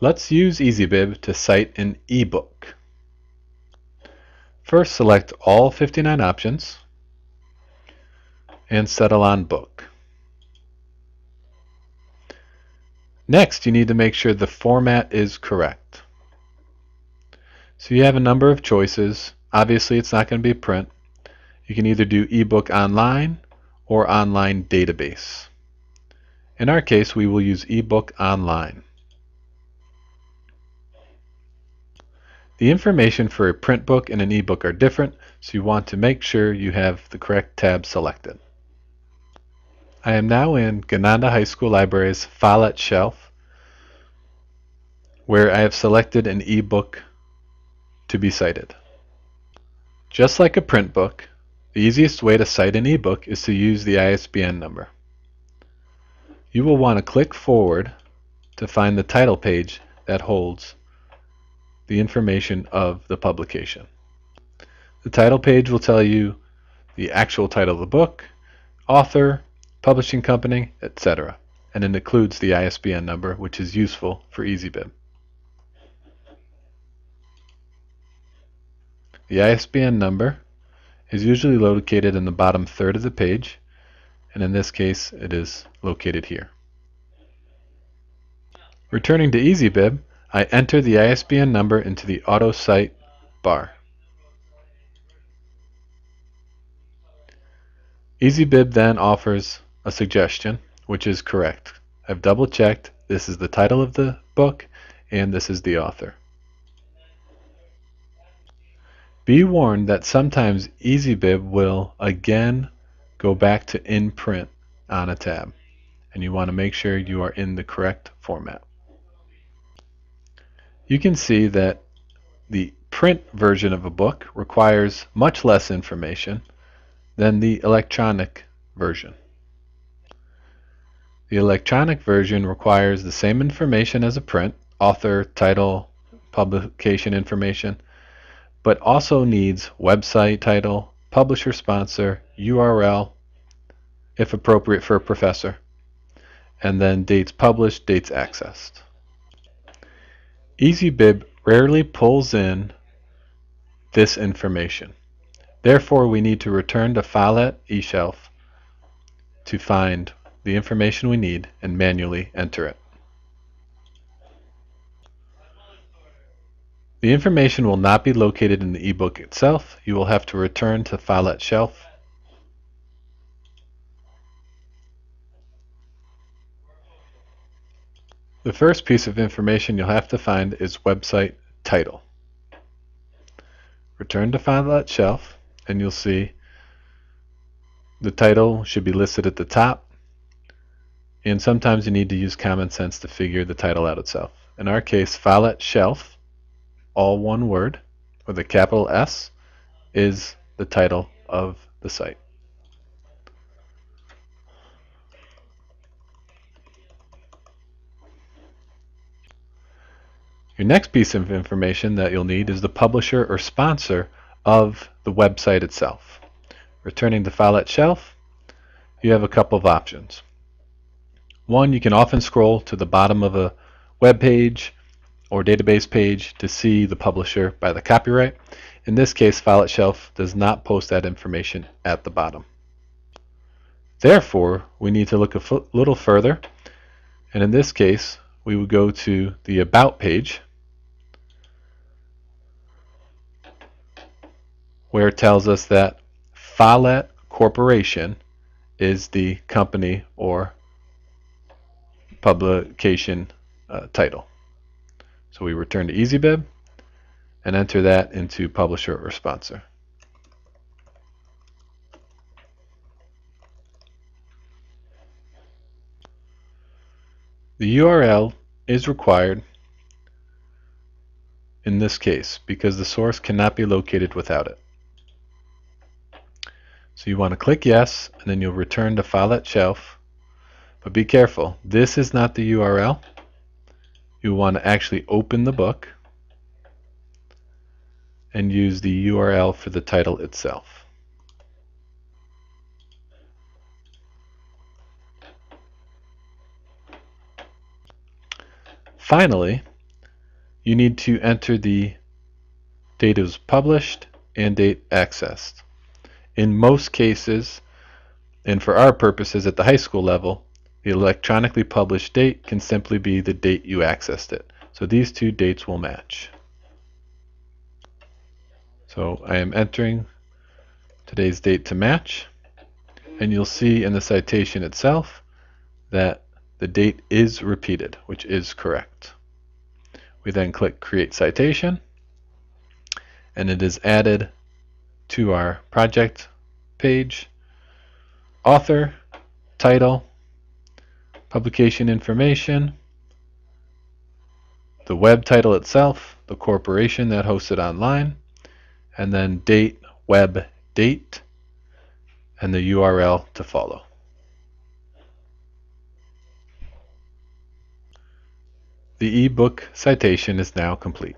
Let's use EasyBib to cite an eBook. First, select all 59 options and settle on Book. Next, you need to make sure the format is correct. So you have a number of choices. Obviously, it's not going to be print. You can either do eBook online or online database. In our case, we will use eBook online. The information for a print book and an eBook are different, so you want to make sure you have the correct tab selected. I am now in Gananda HS Library's File shelf, where I have selected an eBook to be cited. Just like a print book, the easiest way to cite an eBook is to use the ISBN number. You will want to click forward to find the title page that holds the information of the publication. The title page will tell you the actual title of the book, author, publishing company, etc. And it includes the ISBN number, which is useful for EasyBib. The ISBN number is usually located in the bottom third of the page, and in this case it is located here. Returning to EasyBib, I enter the ISBN number into the Auto Cite bar. EasyBib then offers a suggestion, which is correct. I've double checked. This is the title of the book and this is the author. Be warned that sometimes EasyBib will again go back to in print on a tab, and you want to make sure you are in the correct format. You can see that the print version of a book requires much less information than the electronic version. The electronic version requires the same information as a print, author, title, publication information, but also needs website title, publisher sponsor, URL, if appropriate for a professor, and then dates published, dates accessed. EasyBib rarely pulls in this information. Therefore, we need to return to File eShelf to find the information we need and manually enter it. The information will not be located in the ebook itself. You will have to return to File shelf. The first piece of information you'll have to find is website title. Return to File shelf and you'll see the title should be listed at the top, and sometimes you need to use common sense to figure the title out itself. In our case, File shelf, all one word with a capital S, is the title of the site. Your next piece of information that you'll need is the publisher or sponsor of the website itself. Returning to File shelf, you have a couple of options. One, you can often scroll to the bottom of a web page or database page to see the publisher by the copyright. In this case, File shelf does not post that information at the bottom. Therefore, we need to look a little further, and in this case, we would go to the About page, where it tells us that Follett Corporation is the company or publication title. So we return to EasyBib and enter that into publisher or sponsor. The URL is required in this case because the source cannot be located without it. So you want to click yes, and then you'll return to File shelf. But be careful, this is not the URL. You want to actually open the book and use the URL for the title itself. Finally, you need to enter the date it was published and date accessed. In most cases, and for our purposes at the high school level, the electronically published date can simply be the date you accessed it. So these two dates will match. So I am entering today's date to match, and you'll see in the citation itself that the date is repeated, which is correct. We then click Create Citation, and it is added to our project page. Author, title, publication information, the web title itself, the corporation that hosts it online, and then date, web date, and the URL to follow. The ebook citation is now complete.